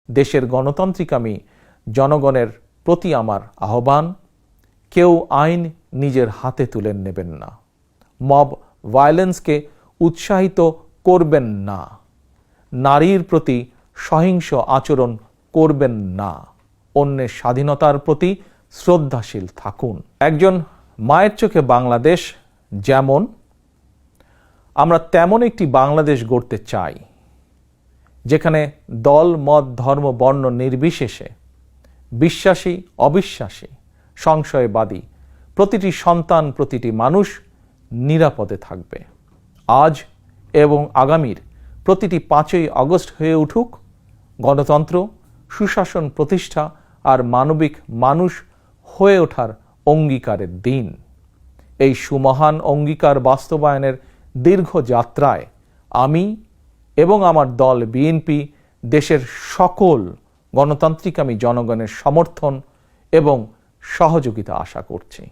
দেশের গণতান্ত্রিকামী জনগণের প্রতি আমার আহ্বান, কেউ আইন নিজের হাতে তুলে নেবেন না, মব ভায়োলেন্সকে উৎসাহিত করবেন না, নারীর প্রতি সহিংস আচরণ করবেন না, অন্যের স্বাধীনতার প্রতি শ্রদ্ধাশীল থাকুন। একজন মায়ের চোখে বাংলাদেশ যেমন, আমরা তেমন একটি বাংলাদেশ গড়তে চাই যেখানে দল, মত, ধর্ম, বর্ণ নির্বিশেষে বিশ্বাসী, অবিশ্বাসী, সংশয়বাদী প্রতিটি সন্তান, প্রতিটি মানুষ নিরাপদে থাকবে। আজ এবং আগামীর প্রতিটি 5ই আগস্ট হয়ে উঠুক গণতন্ত্র, সুশাসন প্রতিষ্ঠা আর মানবিক মানুষ হয়ে ওঠার অঙ্গীকারের দিন। এই সুমহান অঙ্গীকার বাস্তবায়নের দীর্ঘ যাত্রায় আমি এবং আমার দল বিএনপি দেশের সকল গণতান্ত্রিকামী জনগণের সমর্থন এবং সহযোগিতা আশা করছি।